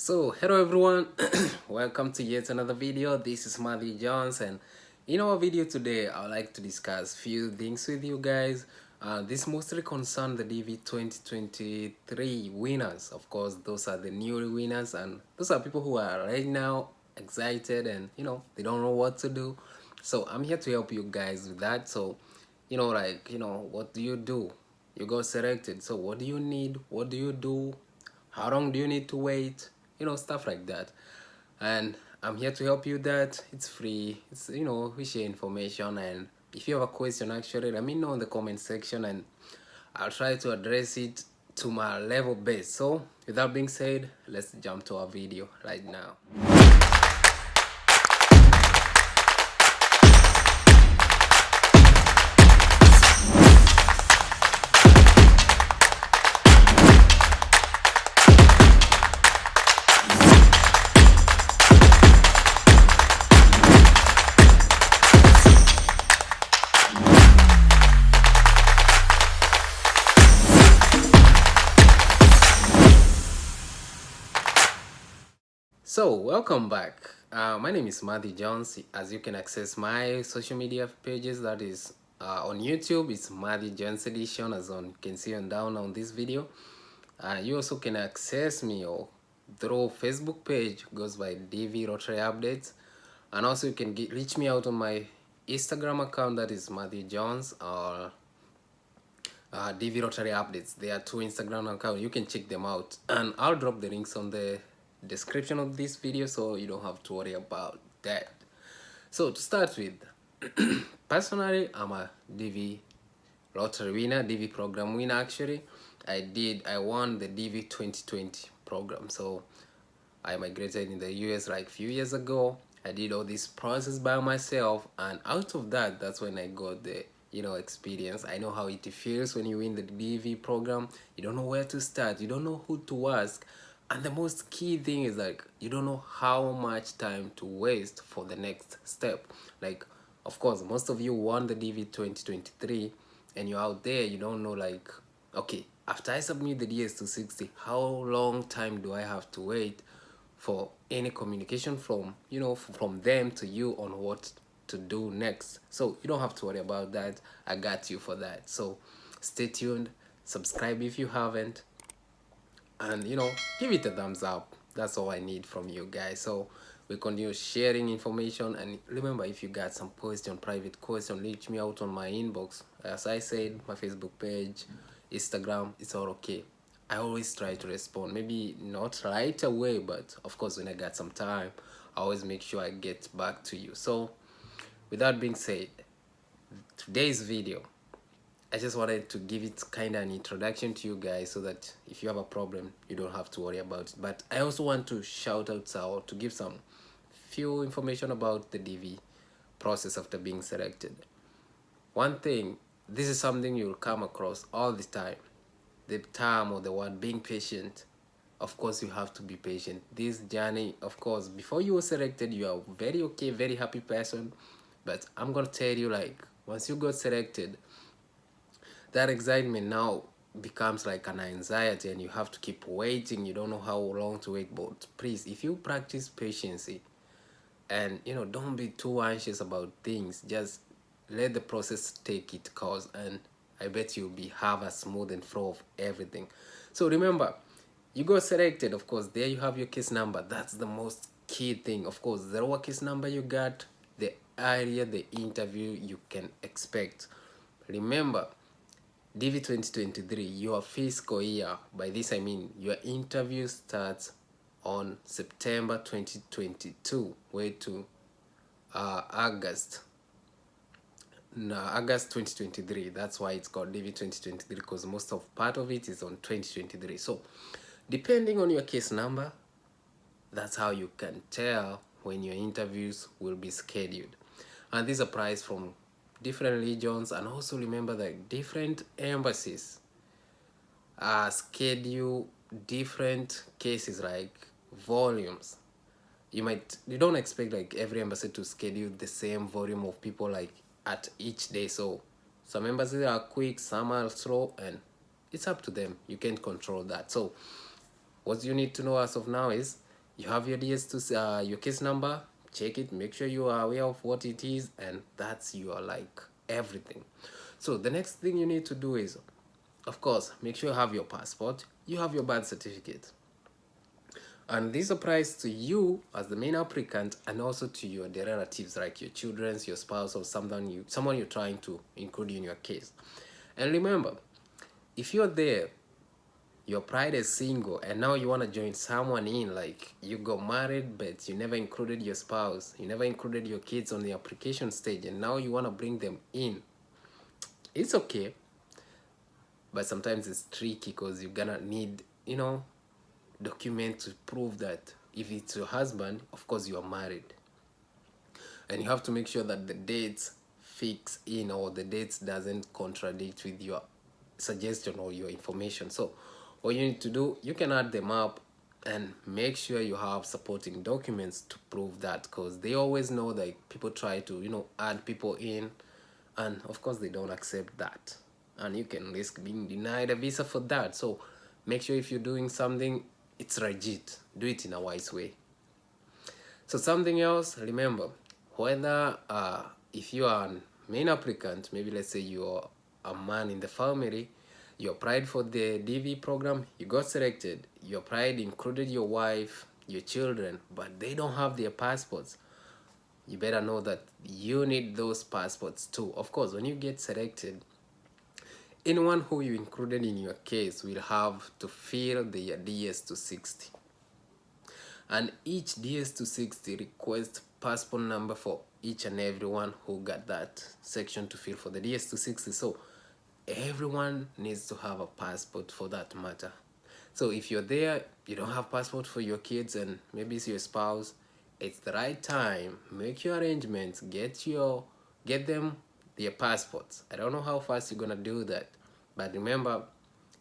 So hello everyone, welcome to yet another video. This is Matthew Jones, and in our video today I would like to discuss few things with you guys. This mostly concern the DV 2023 winners. Of course, those are the new winners, and those are people who are right now excited and they don't know what to do. So I'm here to help you guys with that. So what do? You got selected, so what do you need? What do you do? How long do you need to wait? Stuff like that. And I'm here to help you. That it's free. We share information, and if you have a question, actually let me know in the comment section, and I'll try to address it to my level best. So with that being said, let's jump to our video right now. So welcome back. My name is Matthew Jones. As you can access my social media pages, that is on YouTube, it's Matthew Jones Edition, as you can see on down on this video. You also can access me through Facebook page, goes by DV Rotary Updates, and also you can reach me out on my Instagram account, that is Matthew Jones, or DV Rotary Updates. There are two Instagram accounts. You can check them out, and I'll drop the links on the description of this video, so you don't have to worry about that. So to start with, personally, I'm a DV Lottery winner, DV program winner. Actually, I won the DV 2020 program. So I migrated in the US like few years ago. I did all this process by myself, and out of that, that's when I got the experience. I know how it feels when you win the DV program. You don't know where to start, you don't know who to ask, and the most key thing is like you don't know how much time to waste for the next step. Like, of course, most of you won the DV 2023 and you're out there, you don't know, like, okay, after I submit the DS260, how long time do I have to wait for any communication from from them to you on what to do next? So you don't have to worry about that. I got you for that. So stay tuned, subscribe if you haven't, and give it a thumbs up. That's all I need from you guys. So we continue sharing information, and remember, if you got some private question, reach me out on my inbox. As I said, my Facebook page, Instagram, it's all okay. I always try to respond, maybe not right away, but of course when I got some time, I always make sure I get back to you. So with that being said, today's video, I just wanted to give it kind of an introduction to you guys, so that if you have a problem, you don't have to worry about it. But I also want to shout out or to give some few information about the DV process after being selected. One thing, this is something you'll come across all the time, the term or the word being patient. Of course, you have to be patient. This journey, of course, before you were selected, you are very okay, very happy person. But I'm gonna tell you, like, once you got selected, that excitement now becomes like an anxiety, and you have to keep waiting. You don't know how long to wait. But please, if you practice patience, and don't be too anxious about things, just let the process take its course, and I bet you'll have a smooth and flow of everything. So remember, you got selected. Of course, there you have your case number. That's the most key thing. Of course, the lower case number you got, the earlier the interview you can expect. Remember, DV 2023, your fiscal year, by this I mean your interview starts on September 2022 way to August 2023. That's why it's called DV 2023, because most of part of it is on 2023. So depending on your case number, that's how you can tell when your interviews will be scheduled. And this applies from different regions, and also remember that different embassies schedule different cases, like volumes. You don't expect like every embassy to schedule the same volume of people like at each day. So some embassies are quick, some are slow, and it's up to them. You can't control that. So what you need to know as of now is You have your DS2, your case number, check it, make sure you are aware of what it is, and that's your like everything. So the next thing you need to do is, of course, make sure you have your passport, you have your birth certificate. And this applies to you as the main applicant, and also to your the relatives, like your children, your spouse, or someone you're trying to include in your case. And remember, if you're there, your pride is single, and now you want to join someone in, like you got married but you never included your spouse, you never included your kids on the application stage, and now you want to bring them in, it's okay. But sometimes it's tricky because you're gonna need, document to prove that if it's your husband, of course you are married, and you have to make sure that the dates fix in, or the dates doesn't contradict with your suggestion or your information. So what you need to do, you can add them up and make sure you have supporting documents to prove that, because they always know that people try to add people in, and of course they don't accept that, and you can risk being denied a visa for that. So make sure if you're doing something, it's legit, do it in a wise way. So something else, remember, whether if you are a main applicant, maybe let's say you're a man in the family, you applied for the DV program, you got selected, you applied, included your wife, your children, but they don't have their passports, you better know that you need those passports too. Of course, when you get selected, anyone who you included in your case will have to fill the DS260. And each DS260 requests passport number for each and everyone who got that section to fill for the DS260. So everyone needs to have a passport for that matter. So if you're there, you don't have passport for your kids, and maybe it's your spouse, it's the right time. Make your arrangements, get them their passports. I don't know how fast you're gonna do that, but remember,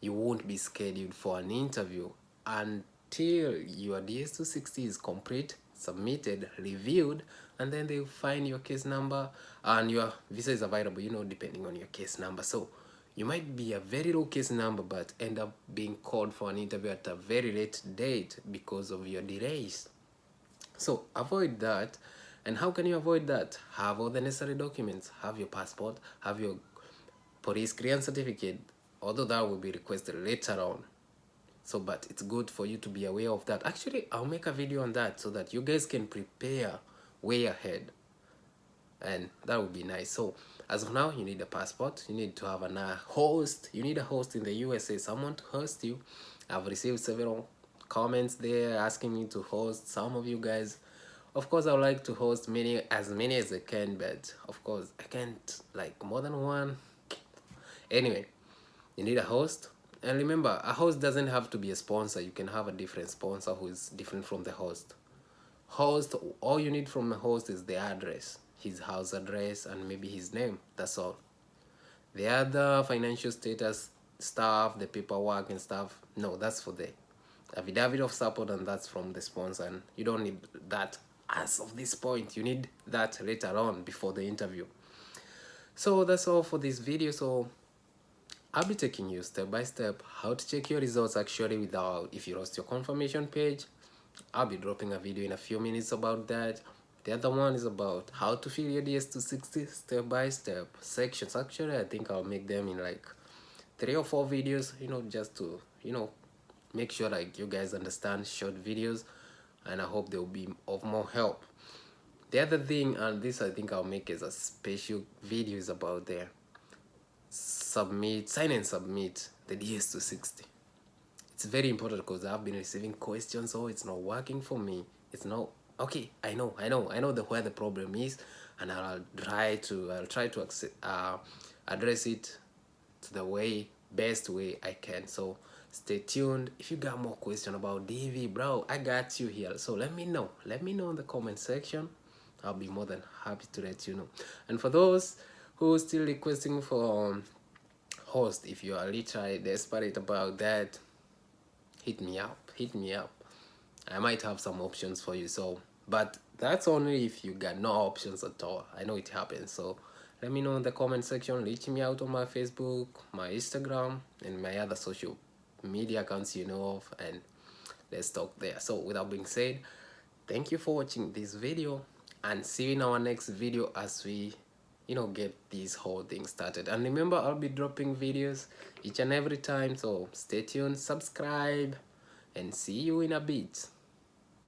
you won't be scheduled for an interview until your DS260 is complete, submitted, reviewed, and then they'll find your case number and your visa is available, depending on your case number. So you might be a very low case number but end up being called for an interview at a very late date because of your delays. So avoid that. And how can you avoid that? Have all the necessary documents. Have your passport, have your police clearance certificate, although that will be requested later on. So but it's good for you to be aware of that. Actually, I'll make a video on that so that you guys can prepare way ahead, and that would be nice. So as of now, you need a passport, you need to have a host, you need a host in the USA, someone to host you. I've received several comments there asking me to host some of you guys. Of course, I would like to host as many as I can, but of course I can't like more than one. Anyway, you need a host. And remember, a host doesn't have to be a sponsor. You can have a different sponsor who is different from the host. All you need from the host is the address, his house address, and maybe his name. That's all. The other financial status stuff, the paperwork and stuff, no, that's for the affidavit of support, and that's from the sponsor, and you don't need that as of this point. You need that later on before the interview. So that's all for this video. So I'll be taking you step by step how to check your results actually without, if you lost your confirmation page. I'll be dropping a video in a few minutes about that. The other one is about how to fill your DS260 step by step sections. Actually, I think I'll make them in like 3 or 4 videos, just to, make sure like you guys understand short videos, and I hope they'll be of more help. The other thing, and this I think I'll make as a special video, is about the sign and submit the DS260. It's very important because I've been receiving questions. Oh, it's not working for me. It's not okay. I know where the problem is, and I'll try to address it to the best way I can. So stay tuned. If you got more questions about DV, bro, I got you here. So let me know in the comment section. I'll be more than happy to let you know. And for those who are still requesting for host, if you are literally desperate about that, hit me up. I might have some options for you. So but that's only if you got no options at all. I know it happens. So let me know in the comment section. Reach me out on my Facebook, my Instagram, and my other social media accounts you know of, and let's talk there. So without being said, thank you for watching this video, and see you in our next video as we get this whole thing started. And remember, I'll be dropping videos each and every time, so stay tuned, subscribe, and see you in a bit.